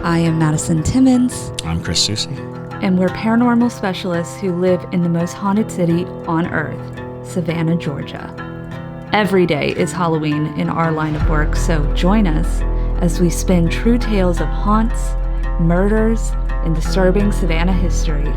I am Madison Timmons. I'm Chris Susie. And we're paranormal specialists who live in the most haunted city on earth, Savannah, Georgia. Every day is Halloween in our line of work, so join us as we spin true tales of haunts, murders, and disturbing Savannah history.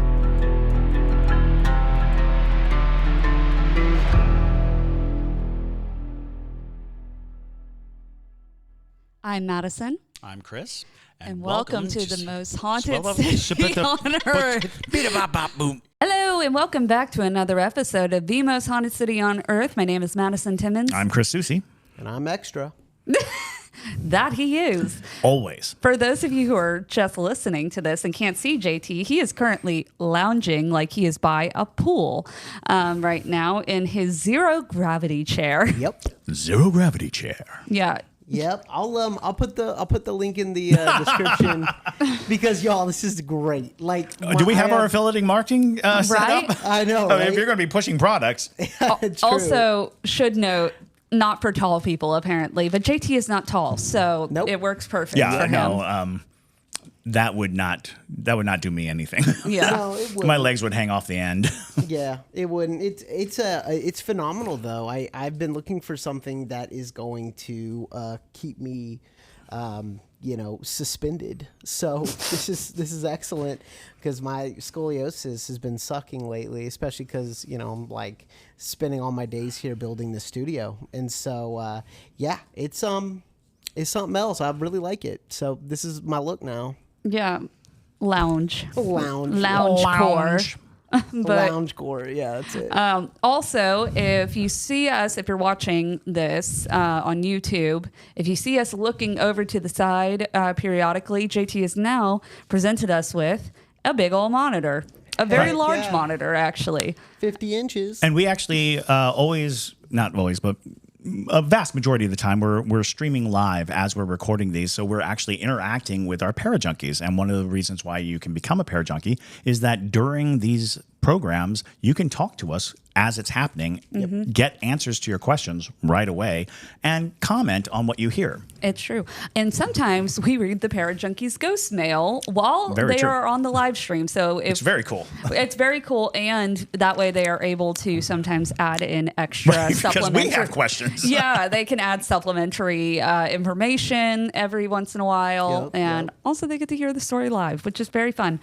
I'm Madison. I'm Chris. And welcome to the most haunted city on earth. Hello, and welcome back to another episode of The Most Haunted City on Earth. My name is Madison Timmons. I'm Chris Susie. And I'm extra. That he is. Always. For those of you who are just listening to this and can't see JT, he is currently lounging like he is by a pool right now in his zero gravity chair. Yep. Zero gravity chair. Yeah. Yep. I'll put the link in the description because y'all, this is great. Like, Do we have our affiliate marketing set Right? up? I know. I mean, Right? if you're going to be pushing products. It's true. Also, should note, not for tall people apparently, but JT is not tall, so Nope. it works perfect Yeah, for him. no, that would not do me anything. Yeah. No, it wouldn't. My legs would hang off the end. Yeah, it wouldn't. It's phenomenal though. I've been looking for something that is going to keep me, suspended. So this is excellent because my scoliosis has been sucking lately, especially because I'm like spending all my days here building the studio, and so it's something else. I really like it. So this is my look now. Yeah. Lounge Lounge core. But lounge core. Yeah, that's it. also, if you see us, if you're watching this on YouTube, if you see us looking over to the side periodically, JT has now presented us with a big old monitor. A very large monitor, actually. 50 inches. And we actually not always, but a vast majority of the time we're streaming live as we're recording these, so we're actually interacting with our parajunkies. And one of the reasons why you can become a parajunkie is that during these programs you can talk to us as it's happening, get answers to your questions right away, and comment on what you hear. It's true. And sometimes we read the Parajunkies Ghostmail while they are on the live stream. So It's very cool. It's very cool, and that way they are able to sometimes add in extra supplementary. Because we have questions. Yeah, they can add supplementary information every once in a while, also they get to hear the story live, which is very fun.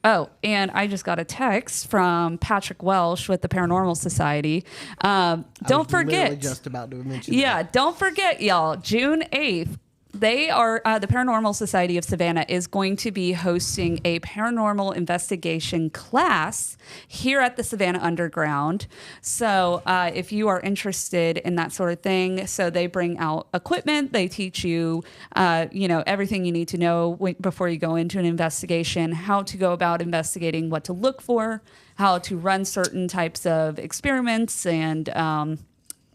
Oh, and I just got a text from Patrick Welsh with the Paranormal Society. Don't forget. Just about to mention. Yeah, don't forget, y'all. June 8th. They are, the Paranormal Society of Savannah is going to be hosting a paranormal investigation class here at the Savannah Underground. So if you are interested in that sort of thing, so they bring out equipment, they teach you, everything you need to know before you go into an investigation, how to go about investigating, what to look for, how to run certain types of experiments, and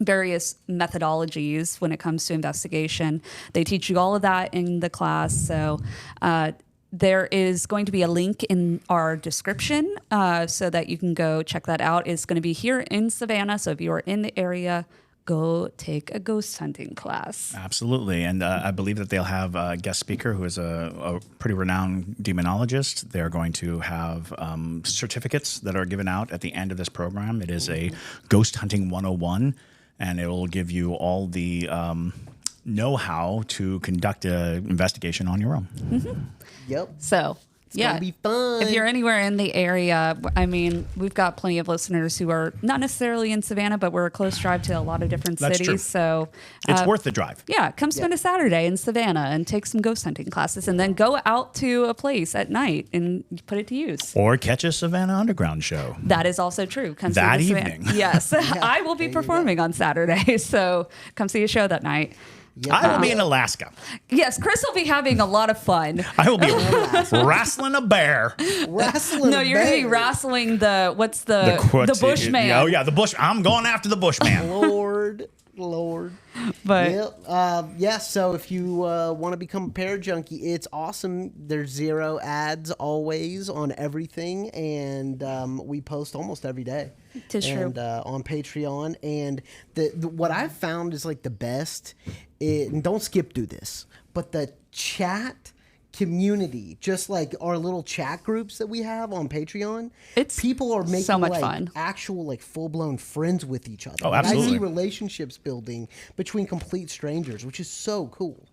various methodologies when it comes to investigation. They teach you all of that in the class. So there is going to be a link in our description so that you can go check that out. It's going to be here in Savannah. So if you are in the area, go take a ghost hunting class. Absolutely. And I believe that they'll have a guest speaker who is a pretty renowned demonologist. They're going to have certificates that are given out at the end of this program. It is a Ghost Hunting 101. And it will give you all the know-how to conduct an investigation on your own. Mm-hmm. Yep. So, It's gonna be fun. If you're anywhere in the area, I mean, we've got plenty of listeners who are not necessarily in Savannah, but we're a close drive to a lot of different That's cities. true. So It's worth the drive. Yeah, come spend a Saturday in Savannah and take some ghost hunting classes, and then go out to a place at night and put it to use. Or catch a Savannah Underground show. That is also true. Come That see the evening. Yes, I will be performing on Saturday, so come see a show that night. Yep. I will be in Alaska. Yes, Chris will be having a lot of fun. I will be wrestling a bear. Wrestling. No, you're going to be wrestling the Bushman. Oh, yeah, the Bush. I'm going after the Bushman. Lord. But Yep. So if you want to become a parajunkie, it's awesome. There's zero ads always on everything, and we post almost every day. Tis true. And on Patreon, and the what I've found is like the best and don't skip through this, but the chat community, just like our little chat groups that we have on Patreon, people are making so much fun. actual like full-blown friends with each other. Oh, absolutely. I see relationships building between complete strangers, which is so cool.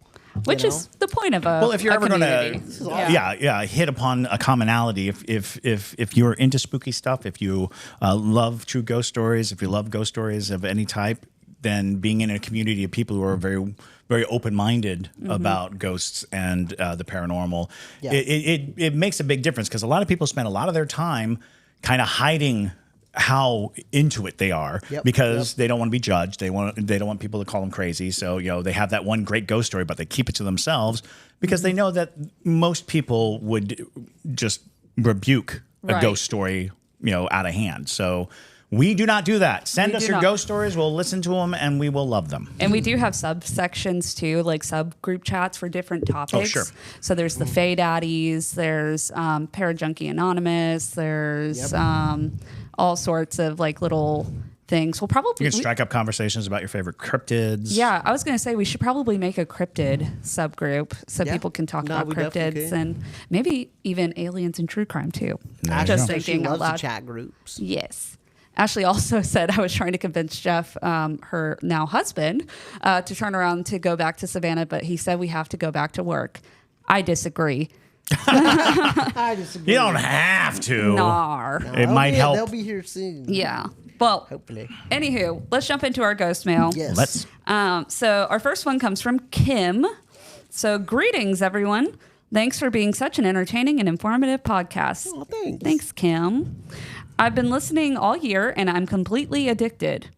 Which is the point of a well, if you're ever going to, awesome. hit upon a commonality. If you're into spooky stuff, if you love true ghost stories, if you love ghost stories of any type, then being in a community of people who are very, very open-minded about ghosts and the paranormal, it makes a big difference, because a lot of people spend a lot of their time kind of hiding how into it they are, because they don't want to be judged. They don't want people to call them crazy. So, they have that one great ghost story, but they keep it to themselves because they know that most people would just rebuke a ghost story, out of hand. So we do not do that. Send us your ghost stories. We'll listen to them and we will love them. And we do have subsections too, like subgroup chats for different topics. Oh, sure. So there's the Fae Daddies, there's Parajunkie Anonymous, there's all sorts of like little things. We'll probably you can strike up conversations about your favorite cryptids. Yeah, I was going to say we should probably make a cryptid subgroup so people can talk about cryptids and maybe even aliens and true crime too. Just thinking out loud. Chat groups. Yes. Ashley also said I was trying to convince Jeff, her now husband, to turn around to go back to Savannah, but he said we have to go back to work. I disagree. I disagree. You don't have to. No, it might help. They'll be here soon. Yeah. Well, hopefully. Anywho, let's jump into our ghost mail. Yes. Let's. So our first one comes from Kim. So greetings, everyone. Thanks for being such an entertaining and informative podcast. Oh, thanks. Thanks, Kim. I've been listening all year, and I'm completely addicted.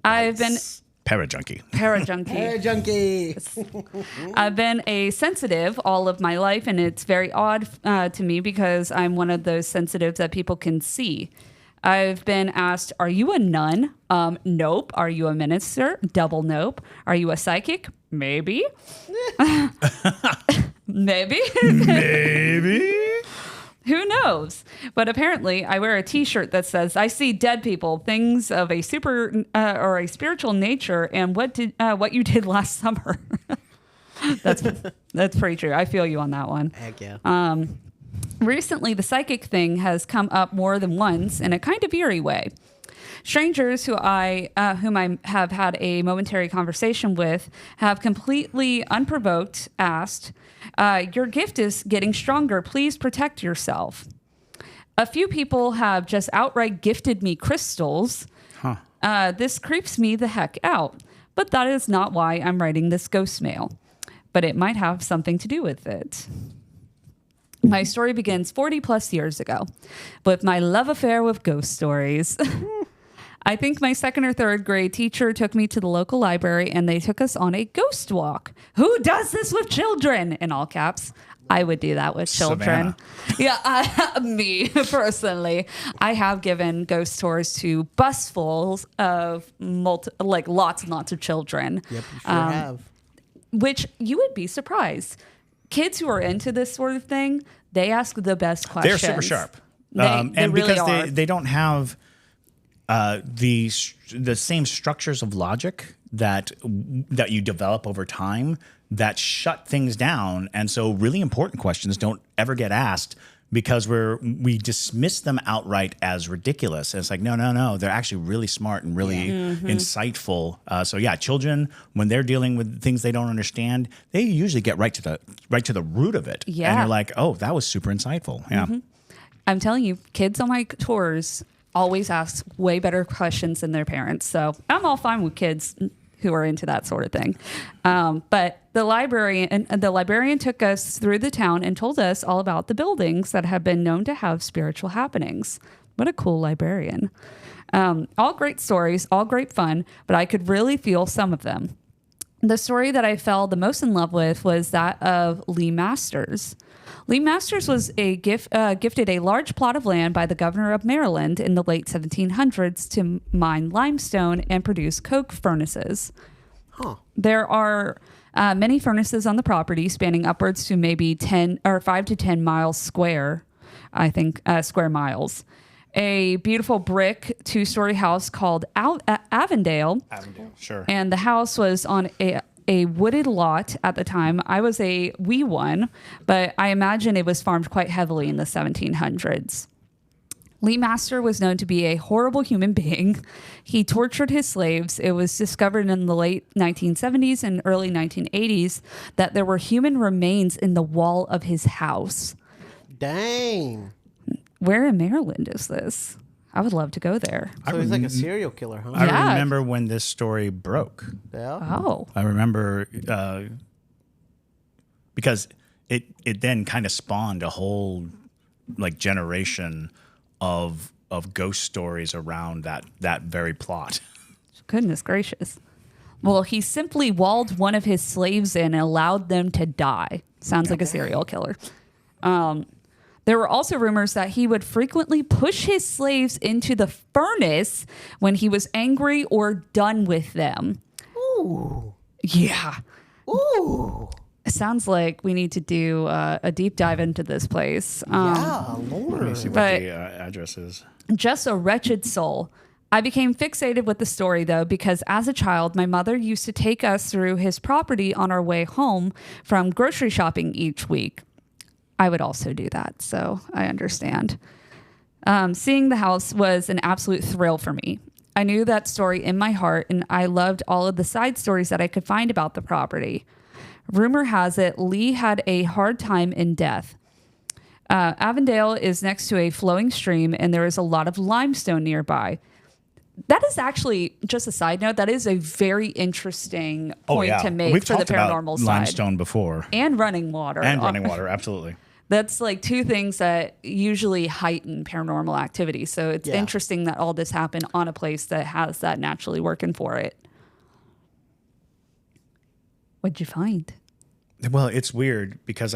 I've been... Parajunkie. I've been a sensitive all of my life, and it's very odd to me because I'm one of those sensitives that people can see. I've been asked, are you a nun? Nope. Are you a minister? Double nope. Are you a psychic? Maybe. Maybe. Maybe. Who knows? But apparently, I wear a T-shirt that says, "I see dead people, things of a super or a spiritual nature, and what you did last summer." That's pretty true. I feel you on that one. Heck yeah. Recently, the psychic thing has come up more than once in a kind of eerie way. Strangers whom I have had a momentary conversation with have completely unprovoked asked, "Your gift is getting stronger. Please protect yourself." A few people have just outright gifted me crystals. This creeps me the heck out, but that is not why I'm writing this ghost mail. But it might have something to do with it. My story begins 40 plus years ago with my love affair with ghost stories. I think my second or third grade teacher took me to the local library and they took us on a ghost walk. Who does this with children? In all caps. I would do that with children. Savannah. Yeah, me personally. I have given ghost tours to busfuls of lots and lots of children. Yep, you sure have. Which you would be surprised. Kids who are into this sort of thing, they ask the best questions. They're super sharp. They and really because are. they don't have the same structures of logic that you develop over time that shut things down, and so really important questions don't ever get asked because we dismiss them outright as ridiculous. And it's like no, they're actually really smart and really insightful. So yeah, children, when they're dealing with things they don't understand, they usually get right to the root of it. Yeah, and you're like, oh, that was super insightful. Yeah, I'm telling you, kids on my tours always ask way better questions than their parents. So I'm all fine with kids who are into that sort of thing. But the librarian took us through the town and told us all about the buildings that have been known to have spiritual happenings. What a cool librarian. All great stories, all great fun, but I could really feel some of them. The story that I fell the most in love with was that of Leigh Masters. Leigh Masters was gifted a large plot of land by the governor of Maryland in the late 1700s to mine limestone and produce coke furnaces. There are many furnaces on the property, spanning upwards to maybe 5 to 10 miles square, I think, square miles. A beautiful brick 2-story house called Avondale. Avondale, sure. And the house was on a wooded lot at the time. I was a wee one, but I imagine it was farmed quite heavily in the 1700s. Leigh Masters was known to be a horrible human being. He tortured his slaves. It was discovered in the late 1970s and early 1980s that there were human remains in the wall of his house. Dang. Where in Maryland is this? I would love to go there. So he's like a serial killer, huh? I Yeah. remember when this story broke. Yeah. Oh. I remember because it then kind of spawned a whole like generation of ghost stories around that very plot. Goodness gracious. Well, he simply walled one of his slaves in and allowed them to die. Sounds like a serial killer. There were also rumors that he would frequently push his slaves into the furnace when he was angry or done with them. Ooh. Yeah. Ooh. It sounds like we need to do a deep dive into this place. Yeah, Lord. Let me see what But- the address is. Just a wretched soul. I became fixated with the story, though, because as a child, my mother used to take us through his property on our way home from grocery shopping each week. I would also do that, so I understand. Seeing the house was an absolute thrill for me. I knew that story in my heart, and I loved all of the side stories that I could find about the property. Rumor has it Leigh had a hard time in death. Avondale is next to a flowing stream, and there is a lot of limestone nearby. That is actually, just a side note, that is a very interesting point to make We've for the talked about paranormal side. limestone before. And running water. And running water, absolutely. That's like two things that usually heighten paranormal activity. So it's Yeah. interesting that all this happened on a place that has that naturally working for it. What'd you find? Well, it's weird because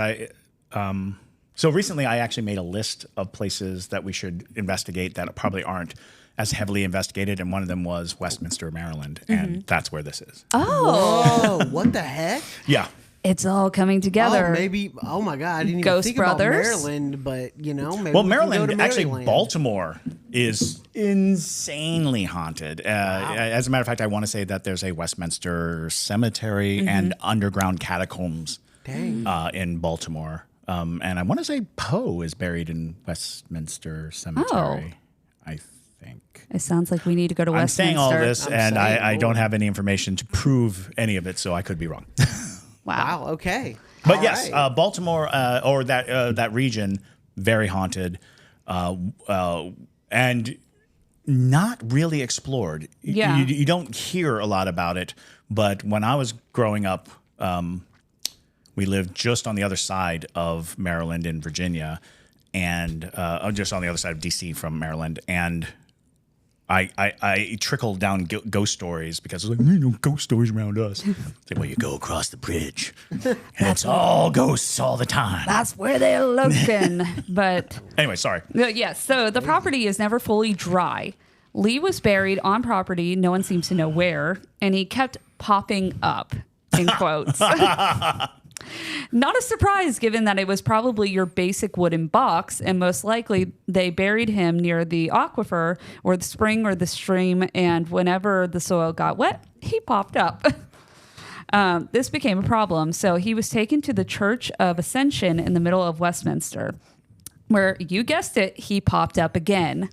so recently I actually made a list of places that we should investigate that probably aren't as heavily investigated, and one of them was Westminster, Maryland, and that's where this is. Oh, what the heck? Yeah. It's all coming together. Oh, maybe. Oh my God! I didn't even Ghost think Brothers? about Maryland, but maybe. Well, we can go Maryland, to actually, Maryland. Baltimore is insanely haunted. As a matter of fact, I want to say that there's a Westminster cemetery and underground catacombs in Baltimore. And I want to say Poe is buried in Westminster Cemetery, I think. It sounds like we need to go to I'm Westminster. saying all this, I'm and saying, I don't have any information to prove any of it, so I could be wrong. Wow. Wow. Okay. But All yes, right. Baltimore or that region, very haunted, and not really explored. Yeah. You don't hear a lot about it. But when I was growing up, we lived just on the other side of Maryland in Virginia, and just on the other side of D.C. from Maryland, and I trickled down ghost stories because there's like, no ghost stories around us. It's like, well, you go across the bridge, and it's all ghosts all the time. That's where they're looking. But Anyway, sorry. yes, so the property is never fully dry. Leigh was buried on property, no one seems to know where, and he kept popping up, in quotes. Not a surprise, given that it was probably your basic wooden box, and most likely they buried him near the aquifer or the spring or the stream, and whenever the soil got wet, he popped up. This became a problem, so he was taken to the Church of Ascension in the middle of Westminster, where, you guessed it, he popped up again.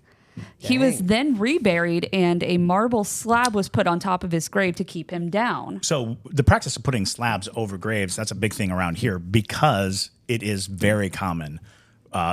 He was then reburied, and a marble slab was put on top of his grave to keep him down. So the practice of putting slabs over graves, that's a big thing around here because it is very common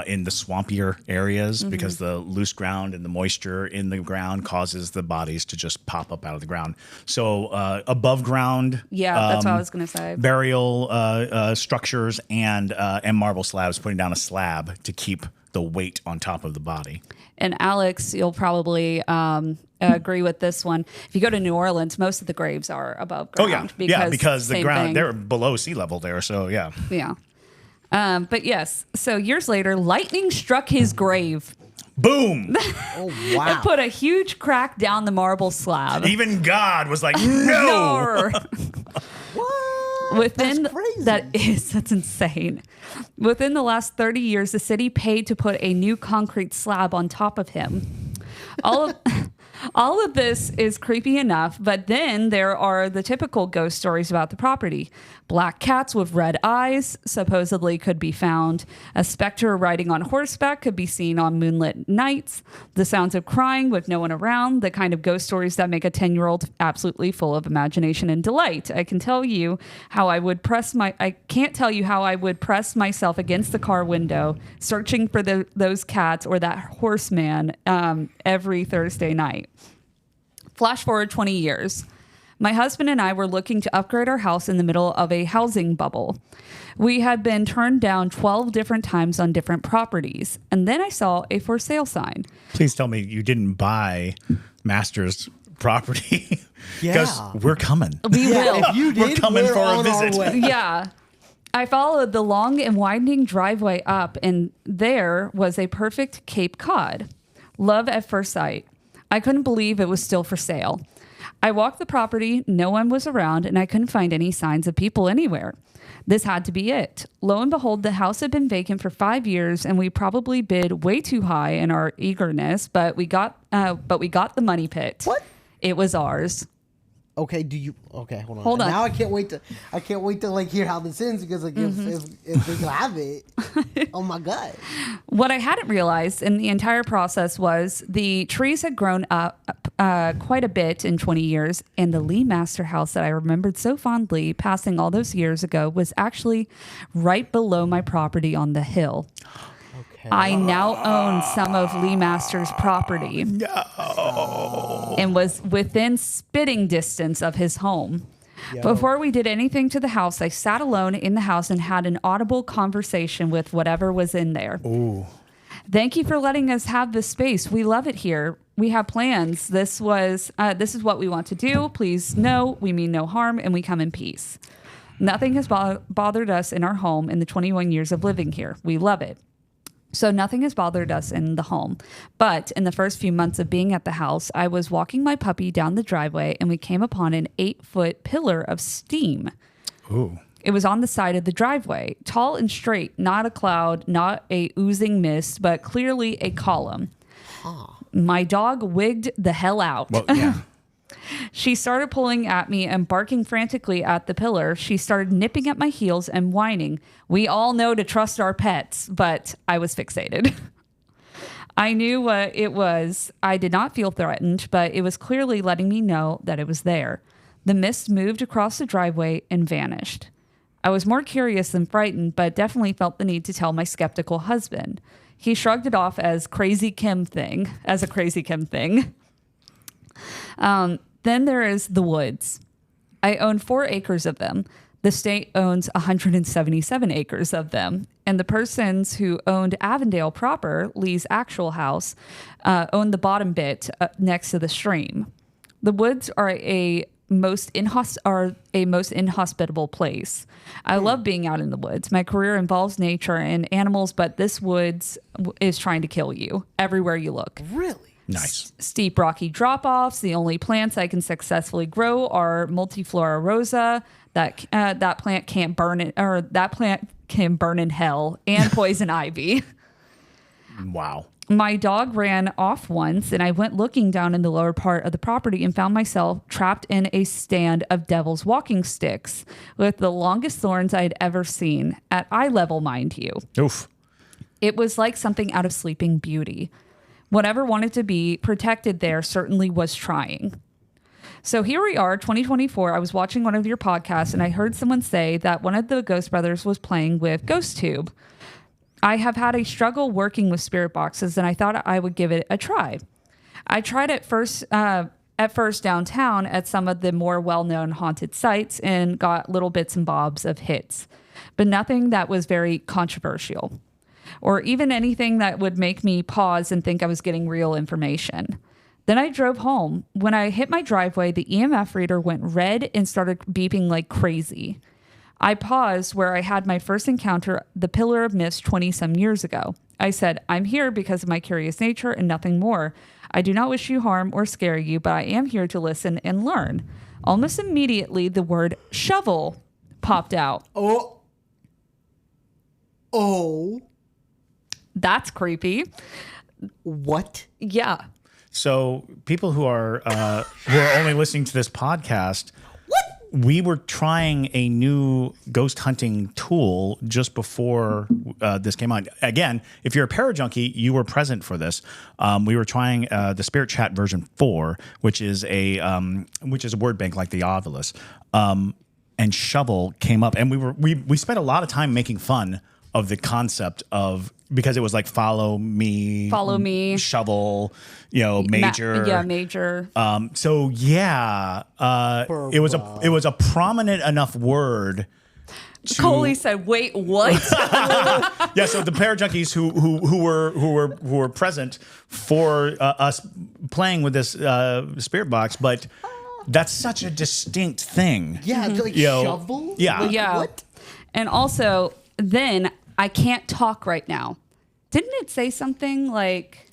in the swampier areas because the loose ground and the moisture in the ground causes the bodies to just pop up out of the ground. So above ground That's what I was going to say. burial structures and marble slabs, putting down a slab to keep the weight on top of the body. And Alex, you'll probably agree with this one. If you go to New Orleans, most of the graves are above ground. Oh yeah, because the same ground thing. they're below sea level there. So yeah. Yeah. But yes, so years later, lightning struck his grave Boom! Oh and wow. put a huge crack down the marble slab. Even God was like, no. What? Within That's crazy. that's insane. Within the last 30 years, the city paid to put a new concrete slab on top of him. All All of this is creepy enough, but then there are the typical ghost stories about the property. Black cats with red eyes supposedly could be found. A specter riding on horseback could be seen on moonlit nights. The sounds of crying with no one around, the kind of ghost stories that make a 10-year-old absolutely full of imagination and delight. I can't tell you how I would press myself against the car window, searching for those cats or that horseman every Thursday night. Flash forward 20 years. My husband and I were looking to upgrade our house in the middle of a housing bubble. We had been turned down 12 different times on different properties, and then I saw a for sale sign. Please tell me you didn't buy Masters property. Because Yeah. we're coming. We will. If you did, We're coming for a on our visit. way. Yeah. I followed the long and winding driveway up, and there was a perfect Cape Cod. Love at first sight. I couldn't believe it was still for sale. I walked the property, no one was around, and I couldn't find any signs of people anywhere. This had to be it. Lo and behold, the house had been vacant for 5 years, and we probably bid way too high in our eagerness, but we got the money pit. What? It was ours. Okay, hold on. Hold on. Now I can't wait to like hear how this ends because like if we can have it, oh my god. What I hadn't realized in the entire process was the trees had grown up quite a bit in 20 years, and the Leigh Master house that I remembered so fondly passing all those years ago was actually right below my property on the hill. Okay. I now own some of Leigh Masters' property and was within spitting distance of his home. Yo. Before we did anything to the house, I sat alone in the house and had an audible conversation with whatever was in there. Ooh. Thank you for letting us have this space. We love it here. We have plans. This is what we want to do. Please know we mean no harm and we come in peace. Nothing has bothered us in our home in the 21 years of living here. We love it. So nothing has bothered us in the home. But in the first few months of being at the house, I was walking my puppy down the driveway and we came upon an 8-foot pillar of steam. Ooh. It was on the side of the driveway, tall and straight, not a cloud, not a oozing mist, but clearly a column. My dog wigged the hell out. Well, yeah. She started pulling at me and barking frantically at the pillar. She started nipping at my heels and whining. We all know to trust our pets, but I was fixated. I knew what it was. I did not feel threatened, but it was clearly letting me know that it was there. The mist moved across the driveway and vanished. I was more curious than frightened, but definitely felt the need to tell my skeptical husband. He shrugged it off as a crazy Kim thing. Then there is the woods. I own 4 acres of them. The state owns 177 acres of them. And the persons who owned Avondale proper, Leigh's actual house, owned the bottom bit next to the stream. The woods are a most inhospitable place. I love being out in the woods. My career involves nature and animals, but this woods is trying to kill you everywhere you look. Really? Nice. Steep rocky drop-offs. The only plants I can successfully grow are multiflora rosa. That plant can't burn it, or that plant can burn in hell, and poison ivy. Wow. My dog ran off once, and I went looking down in the lower part of the property and found myself trapped in a stand of devil's walking sticks with the longest thorns I'd ever seen, at eye level, mind you. Oof. It was like something out of Sleeping Beauty. Whatever wanted to be protected there certainly was trying. So here we are, 2024. I was watching one of your podcasts, and I heard someone say that one of the Ghost Brothers was playing with GhostTube. I have had a struggle working with spirit boxes, and I thought I would give it a try. I tried at first downtown at some of the more well-known haunted sites and got little bits and bobs of hits, but nothing that was very controversial or even anything that would make me pause and think I was getting real information. Then I drove home. When I hit my driveway, the EMF reader went red and started beeping like crazy. I paused where I had my first encounter, the pillar of mist 20-some years ago. I said, I'm here because of my curious nature and nothing more. I do not wish you harm or scare you, but I am here to listen and learn. Almost immediately, the word shovel popped out. Oh. That's creepy. What? Yeah. So people who are only listening to this podcast, we were trying a new ghost hunting tool just before this came on. Again, if you're a Parajunkie, you were present for this. We were trying the Spirit Chat version 4, which is a word bank like the Ovilus. And Shovel came up, and we spent a lot of time making fun of the concept of, because it was like follow me, Shovel, major, major. So yeah, it was a prominent enough word. Coley said, "Wait, what?" Yeah, so the Parajunkies who were present for us playing with this spirit box, but that's such a distinct thing. Yeah, like shovel. Yeah, like, yeah. What? And also, then I can't talk right now. Didn't it say something like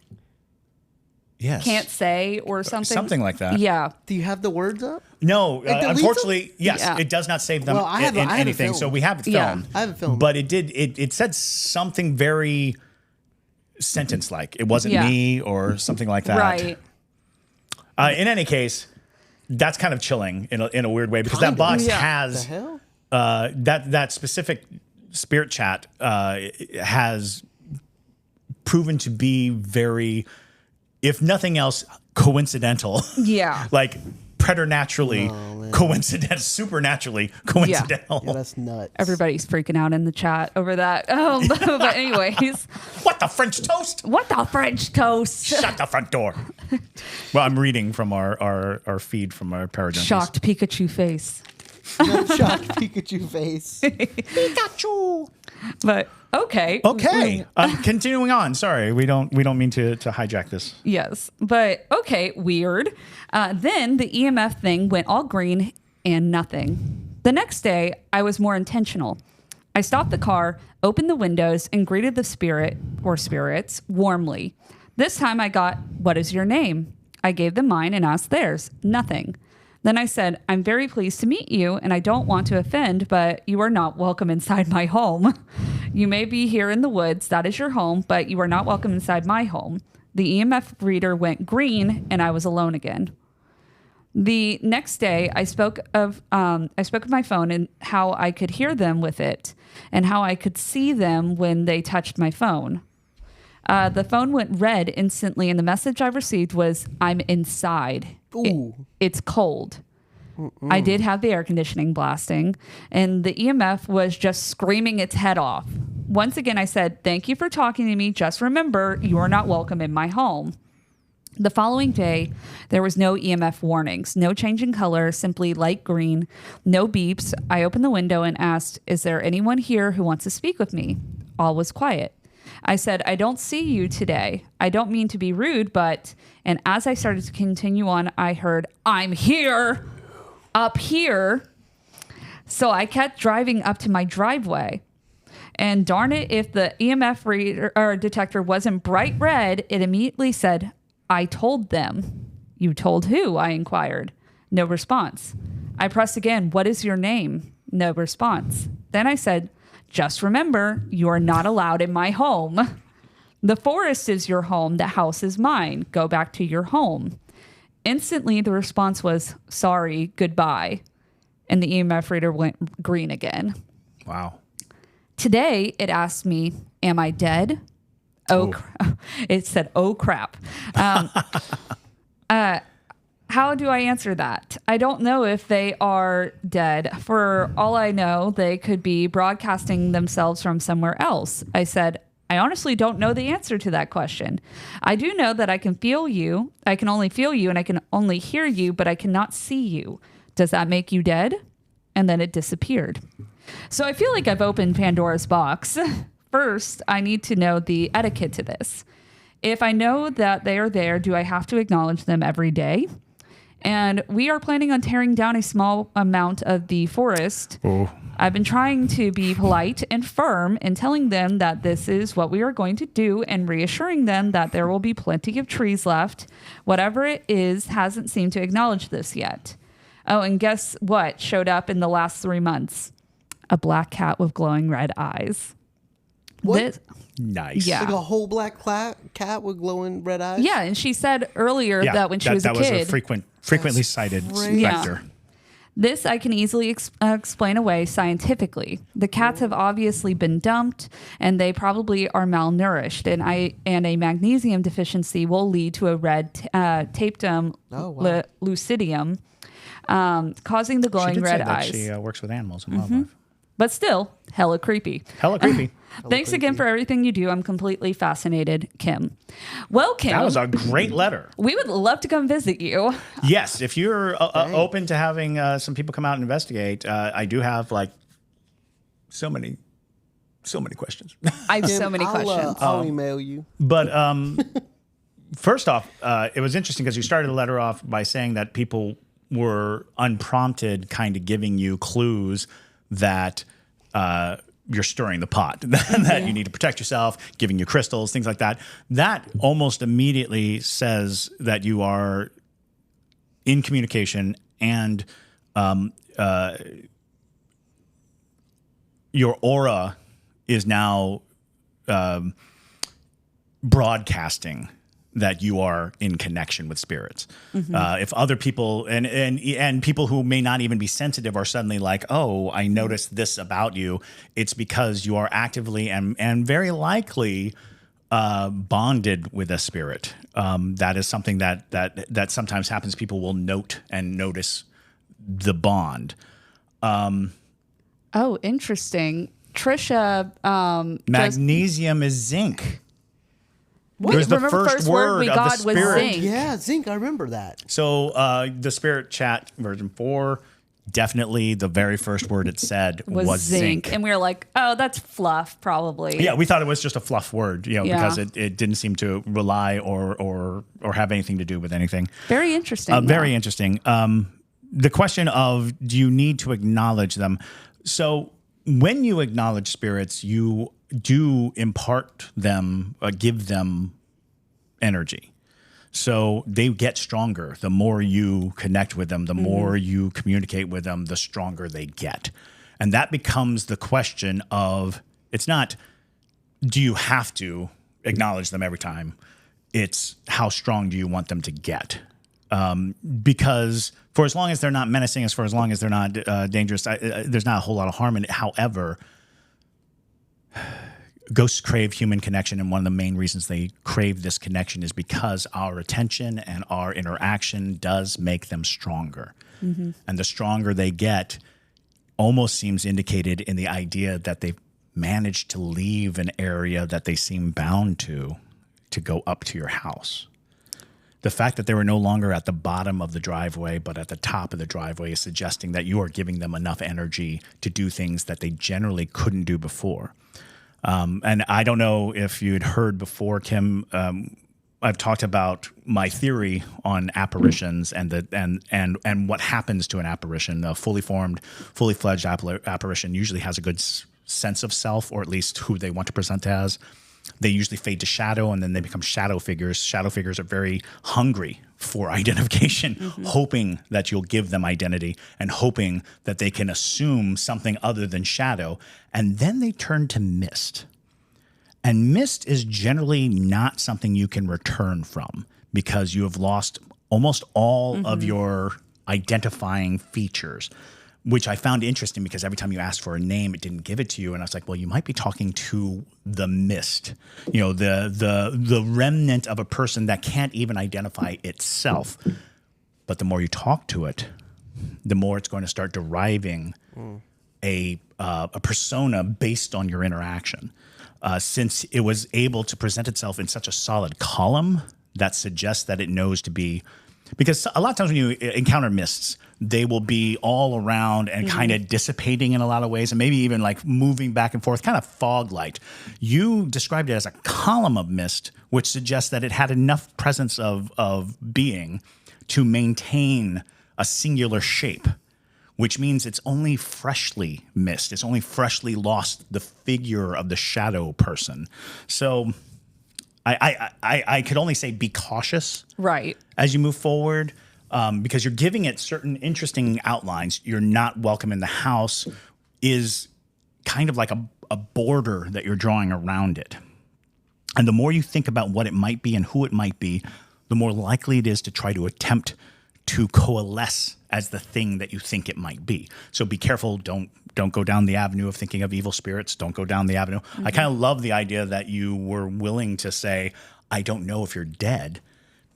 yes, can't say or something? Something like that. Yeah. Do you have the words up? No, deletes unfortunately, them? yes, Yeah. it does not save them Well, I have in it anything. filmed. So we have it Yeah. filmed. I have it filmed. But it said something very sentence-like. It wasn't Yeah. me or something like that. Right. In any case, that's kind of chilling in a weird way, because Kind that box of. Yeah. has The hell? that specific spirit chat has proven to be very, if nothing else, coincidental. Yeah. Like preternaturally coincidental, supernaturally coincidental. Yeah, that's nuts. Everybody's freaking out in the chat over that. But anyways, What the French toast? what the French toast? Shut the front door. Well, I'm reading from our feed from our Parajunkies. Shocked Pikachu face. Shocked Pikachu face. Pikachu. But okay. Okay. Continuing on. Sorry, we don't mean to hijack this. Yes. But okay, weird. Then the EMF thing went all green and nothing. The next day, I was more intentional. I stopped the car, opened the windows, and greeted the spirit or spirits warmly. This time I got, "What is your name?" I gave them mine and asked theirs. Nothing. Then I said, "I'm very pleased to meet you, and I don't want to offend, but you are not welcome inside my home. You may be here in the woods, that is your home, but you are not welcome inside my home." The EMF reader went green, and I was alone again. The next day, I spoke of my phone and how I could hear them with it, and how I could see them when they touched my phone. The phone went red instantly, and the message I received was, "I'm inside. Ooh. It's cold." I did have the air conditioning blasting, and the EMF was just screaming its head off. Once again, I said, "Thank you for talking to me. Just remember, you are not welcome in my home." The following day, there was no EMF warnings, no change in color, simply light green, no beeps. I opened the window and asked, "Is there anyone here who wants to speak with me?" All was quiet. I said, "I don't see you today. I don't mean to be rude, but..." And as I started to continue on, I heard, "I'm here, up here." So I kept driving up to my driveway. And darn it, if the EMF reader or detector wasn't bright red, it immediately said, "I told them." "You told who?" I inquired. No response. I pressed again, "What is your name?" No response. Then I said, "Just remember, you are not allowed in my home. The forest is your home. The house is mine. Go back to your home." Instantly, the response was, "Sorry, goodbye." And the EMF reader went green again. Wow. Today, it asked me, "Am I dead?" It said, "Oh, crap." How do I answer that? I don't know if they are dead. For all I know, they could be broadcasting themselves from somewhere else. I said, "I honestly don't know the answer to that question. I do know that I can feel you. I can only feel you, and I can only hear you, but I cannot see you. Does that make you dead?" And then it disappeared. So I feel like I've opened Pandora's box. First, I need to know the etiquette to this. If I know that they are there, do I have to acknowledge them every day? And we are planning on tearing down a small amount of the forest. Oh. I've been trying to be polite and firm in telling them that this is what we are going to do, and reassuring them that there will be plenty of trees left. Whatever it is hasn't seemed to acknowledge this yet. Oh, and guess what showed up in the last 3 months? A black cat with glowing red eyes. What? This, Nice. Yeah. Like a whole black cat with glowing red eyes? yeah, and she said earlier that when she was a that kid, was a frequently cited crazy. vector. this I can easily explain away scientifically. The cats have obviously been dumped, and they probably are malnourished. And a magnesium deficiency will lead to a red tapetum lucidium, causing the She glowing did red say that eyes. she works with animals and wildlife. But still, hella creepy. Hella creepy. Thanks again for everything you do. I'm completely fascinated, Kim. Well, Kim, That was a great letter. we would love to come visit you. Yes, if you're open to having some people come out and investigate, I do have like so many questions. I have Kim, so many questions. I'll email you. But first off, it was interesting because you started the letter off by saying that people were unprompted, kind of giving you clues that you're stirring the pot, that you need to protect yourself, giving you crystals, things like that. That almost immediately says that you are in communication and your aura is now broadcasting that you are in connection with spirits. If other people and people who may not even be sensitive are suddenly like, oh, I noticed this about you, it's because you are actively and very likely bonded with a spirit. That is something that sometimes happens. People will note and notice the bond. Oh, interesting. Trisha. Magnesium is zinc. Wait, There's the remember first word we of got the was spirit. zinc. Yeah, zinc. I remember that. So the Spirit Chat version 4, definitely the very first word it said was zinc. And we were like, oh, that's fluff, probably. Yeah, we thought it was just a fluff word, Yeah. because it didn't seem to rely or have anything to do with anything. Very interesting. Very interesting. The question of, do you need to acknowledge them? So when you acknowledge spirits, you do impart them, give them energy. So they get stronger. The more you connect with them, the more you communicate with them, the stronger they get. And that becomes the question of, it's not, do you have to acknowledge them every time? It's how strong do you want them to get? Because for as long as they're not menacing, for as long as they're not dangerous, there's not a whole lot of harm in it. However, ghosts crave human connection, and one of the main reasons they crave this connection is because our attention and our interaction does make them stronger. And the stronger they get almost seems indicated in the idea that they've managed to leave an area that they seem bound to go up to your house. The fact that they were no longer at the bottom of the driveway, but at the top of the driveway, is suggesting that you are giving them enough energy to do things that they generally couldn't do before. And I don't know if you'd heard before, Kim, I've talked about my theory on apparitions and what happens to an apparition. A fully formed, fully fledged apparition usually has a good sense of self, or at least who they want to present as. They usually fade to shadow, and then they become shadow figures. Shadow figures are very hungry for identification, hoping that you'll give them identity and hoping that they can assume something other than shadow. And then they turn to mist. And mist is generally not something you can return from, because you have lost almost all of your identifying features, which I found interesting because every time you asked for a name, it didn't give it to you. And I was like, well, you might be talking to the mist, the remnant of a person that can't even identify itself. But the more you talk to it, the more it's going to start deriving a persona based on your interaction. Since it was able to present itself in such a solid column, that suggests that it knows to be, because a lot of times when you encounter mists, they will be all around and kind of dissipating in a lot of ways, and maybe even like moving back and forth, kind of fog light. You described it as a column of mist, which suggests that it had enough presence of being to maintain a singular shape, which means it's only freshly mist. It's only freshly lost the figure of the shadow person. So I could only say be cautious, Right. as you move forward, because you're giving it certain interesting outlines. You're not welcome in the house is kind of like a border that you're drawing around it. And the more you think about what it might be and who it might be, the more likely it is to try to attempt to coalesce as the thing that you think it might be. So be careful. Don't go down the avenue of thinking of evil spirits. Don't go down the avenue. I kind of love the idea that you were willing to say, I don't know if you're dead,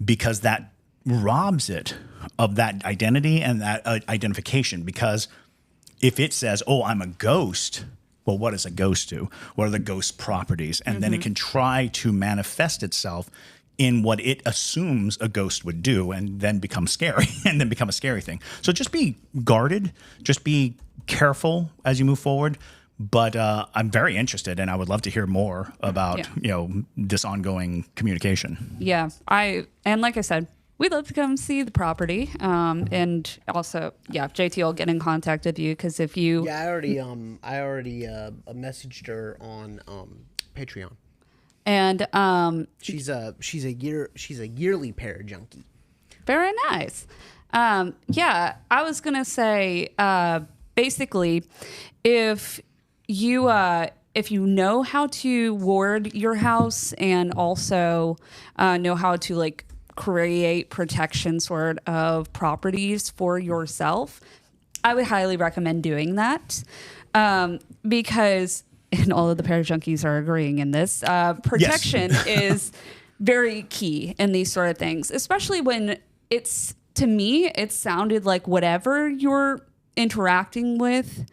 because that robs it of that identity and that identification. Because if it says, oh, I'm a ghost, well, what does a ghost do? What are the ghost properties? And then it can try to manifest itself in what it assumes a ghost would do, and then become scary, and then become a scary thing. So just be guarded, just be careful as you move forward. But I'm very interested, and I would love to hear more about this ongoing communication. Yeah, and like I said, we'd love to come see the property, and also, JT will get in contact with you, because if you I already messaged her on Patreon, and she's a yearly Parajunkie. very nice. I was gonna say, basically, if you know how to ward your house and also know how to like create protection sort of properties for yourself, I would highly recommend doing that, because, and all of the Parajunkies are agreeing in this, protection is very key in these sort of things, especially when to me, it sounded like whatever you're interacting with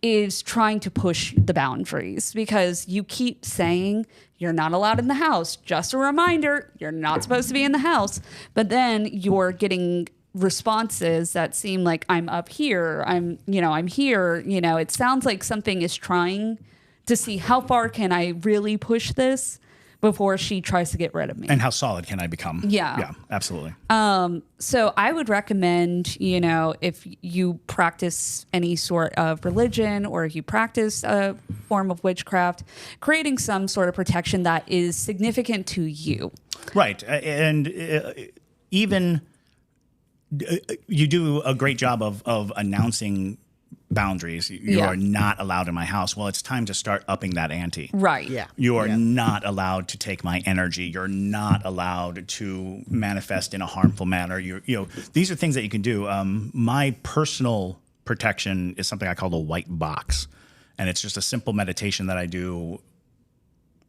is trying to push the boundaries, because you keep saying you're not allowed in the house. Just a reminder, you're not supposed to be in the house. But then you're getting responses that seem like, I'm up here, I'm here. It sounds like something is trying to see how far can I really push this before she tries to get rid of me. And how solid can I become? Yeah, absolutely. So I would recommend, if you practice any sort of religion, or if you practice a form of witchcraft, creating some sort of protection that is significant to you. Right. And even you do a great job of announcing boundaries. You are not allowed in my house. Well, it's time to start upping that ante. Right. Yeah. You are not allowed to take my energy. You're not allowed to manifest in a harmful manner. These are things that you can do. My personal protection is something I call the white box. And it's just a simple meditation that I do.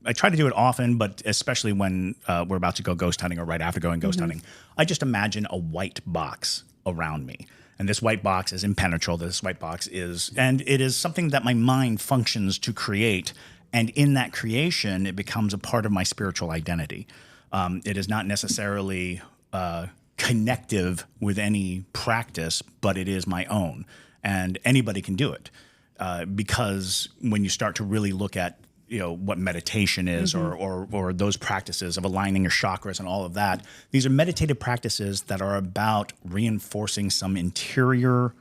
I try to do it often, but especially when we're about to go ghost hunting or right after going ghost hunting, I just imagine a white box around me. And this white box is impenetrable. This white box and it is something that my mind functions to create. And in that creation, it becomes a part of my spiritual identity. It is not necessarily connective with any practice, but it is my own. And anybody can do it, because when you start to really look at what meditation is, or those practices of aligning your chakras and all of that. These are meditative practices that are about reinforcing some interior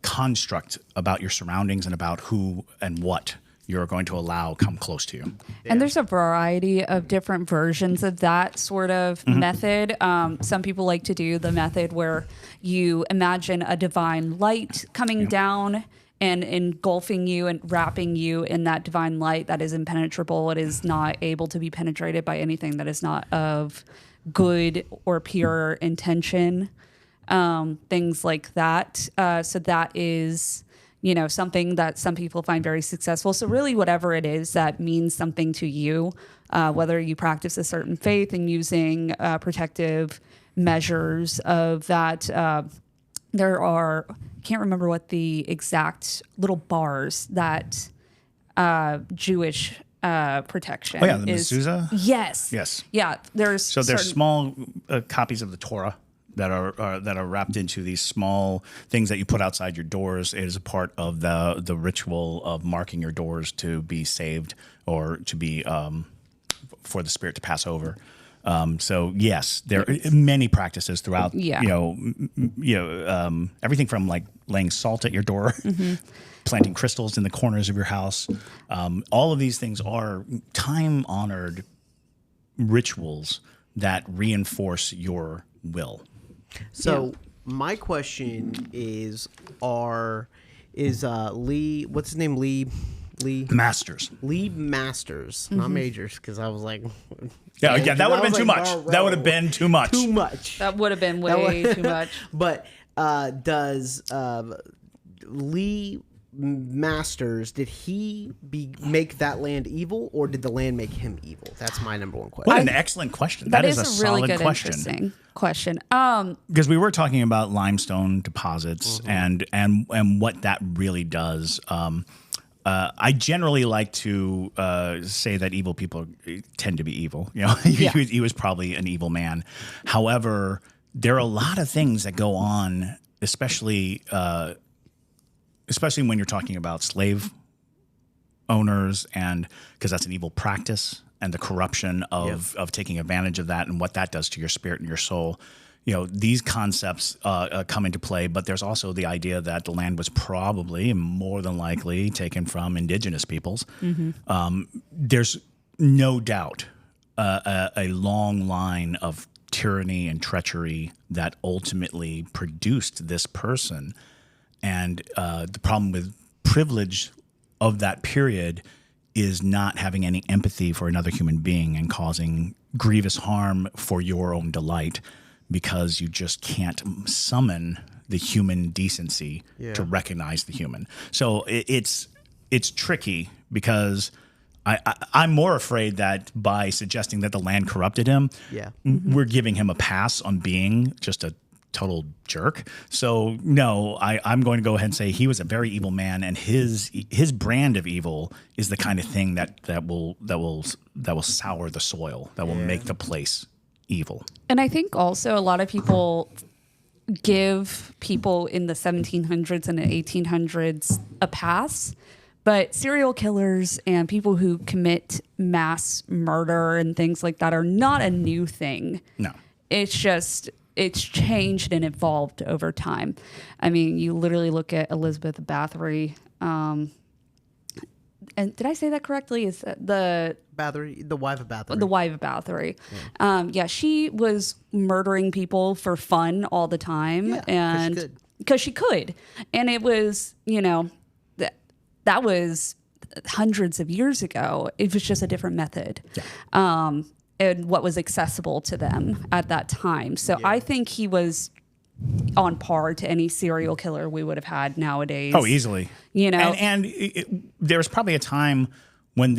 construct about your surroundings and about who and what you're going to allow come close to you. And there's a variety of different versions of that sort of method. Some people like to do the method where you imagine a divine light coming down and engulfing you and wrapping you in that divine light that is impenetrable. It is not able to be penetrated by anything that is not of good or pure intention, things like that. So that is, something that some people find very successful. So really whatever it is that means something to you, whether you practice a certain faith and using protective measures of that, there are, I can't remember what the exact little bars that Jewish protection the is. mezuzah? Yes. Yeah. There's small copies of the Torah that are wrapped into these small things that you put outside your doors. It is a part of the ritual of marking your doors to be saved, or to be for the spirit to pass over. So yes, there are many practices throughout. Everything from like laying salt at your door, planting crystals in the corners of your house. All of these things are time-honored rituals that reinforce your will. So my question is Leigh, what's his name? Leigh Leigh Masters. Leigh Masters, not Majors, because I was like, Yeah, that would have been too much. bro, That would have been too much. too much. That would have been way too much. But does Leigh Masters, did he make that land evil, or did the land make him evil? That's my number one question. What an excellent question. That is is a a really solid good, question. interesting question. Because we were talking about limestone deposits and what that really does. I generally like to say that evil people tend to be evil. You know, he was probably an evil man. However, there are a lot of things that go on, especially when you're talking about slave owners, and because that's an evil practice, and the corruption of taking advantage of that and what that does to your spirit and your soul. You know, these concepts come into play, but there's also the idea that the land was probably more than likely taken from indigenous peoples. There's no doubt a long line of tyranny and treachery that ultimately produced this person. And the problem with privilege of that period is not having any empathy for another human being and causing grievous harm for your own delight, because you just can't summon the human decency to recognize the human. So it's tricky, because I'm more afraid that by suggesting that the land corrupted him, we're giving him a pass on being just a total jerk. So no, I'm going to go ahead and say he was a very evil man, and his brand of evil is the kind of thing that will sour the soil, that will make the place evil. And I think also a lot of people give people in the 1700s and the 1800s a pass, but serial killers and people who commit mass murder and things like that are not a new thing. No. It's just, it's changed and evolved over time. I mean, you literally look at Elizabeth Bathory, and did I say that correctly? Is that the wife of Bathory? The wife of Bathory. Yeah, she was murdering people for fun all the time, and because she could, and it was, you know, that was hundreds of years ago. It was just a different method, and what was accessible to them at that time. So I think he was on par to any serial killer we would have had nowadays. Oh, easily. You know, and there was probably a time when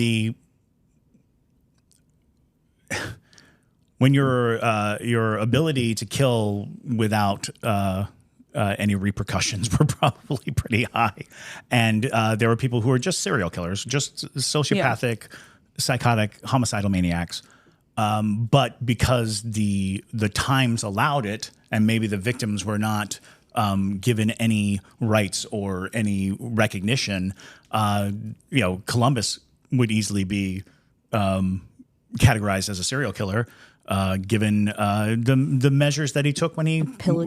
your ability to kill without any repercussions were probably pretty high, and there were people who were just serial killers, just sociopathic, psychotic, homicidal maniacs. But because the times allowed it, and maybe the victims were not given any rights or any recognition, Columbus would easily be categorized as a serial killer, given the measures that he took when he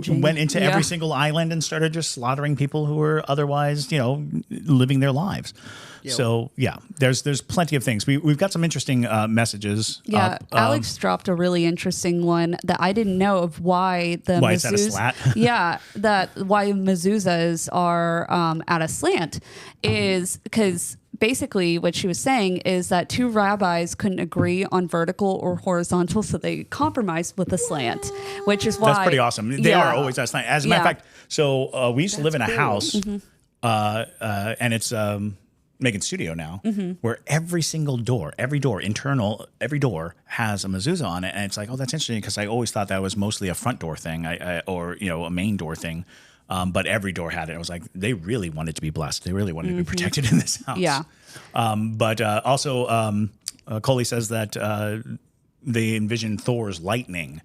went into every single island and started just slaughtering people who were otherwise, living their lives. Yep. So there's plenty of things. We've got some interesting messages. Yeah, Alex dropped a really interesting one that I didn't know of why it's at a slant. Why mezuzahs are at a slant is because basically what she was saying is that two rabbis couldn't agree on vertical or horizontal, so they compromised with a slant, which is why that's pretty awesome. They are always at a slant. As a matter of fact, so we used to live in a house, and it's Megan Studio now, where every door has a mezuzah on it, and it's like, oh, that's interesting, because I always thought that was mostly a front door thing, or a main door thing, but every door had it. I was like, they really wanted to be blessed. They really wanted to be protected in this house. Yeah. But also, Coley says that they envision Thor's lightning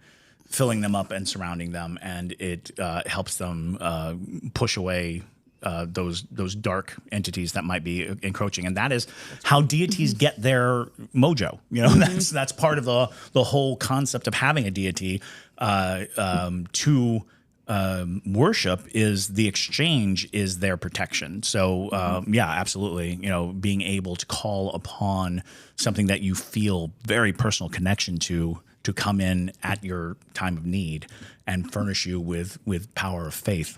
filling them up and surrounding them, and it helps them push away those dark entities that might be encroaching, and that is how deities get their mojo. That's part of the whole concept of having a deity to worship. Is the exchange is their protection. So absolutely. Being able to call upon something that you feel very personal connection to come in at your time of need and furnish you with power of faith.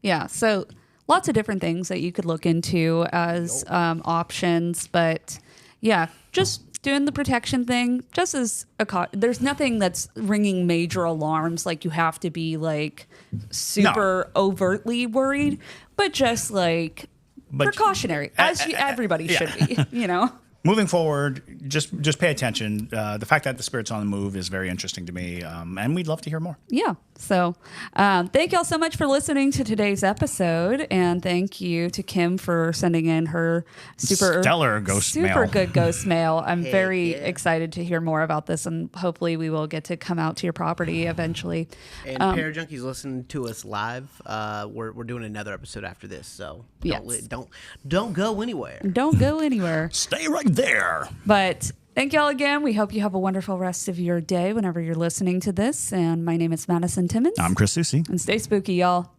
Yeah. So a lots of different things that you could look into as options. But yeah, just doing the protection thing, just as there's nothing that's ringing major alarms. Like you have to be like super overtly worried, but just like precautionary, as everybody should be, you know? Moving forward, just pay attention. The fact that the spirit's on the move is very interesting to me, and we'd love to hear more. Yeah. So thank y'all so much for listening to today's episode, and thank you to Kim for sending in her stellar ghost mail. Super good ghost mail. I'm very excited to hear more about this, and hopefully we will get to come out to your property eventually. And Parajunkies listening to us live. We're doing another episode after this, so don't go anywhere. Don't go anywhere. Stay right there. But thank y'all again. We hope you have a wonderful rest of your day whenever you're listening to this. And my name is Madison Timmons. I'm Chris Susi. And stay spooky, y'all.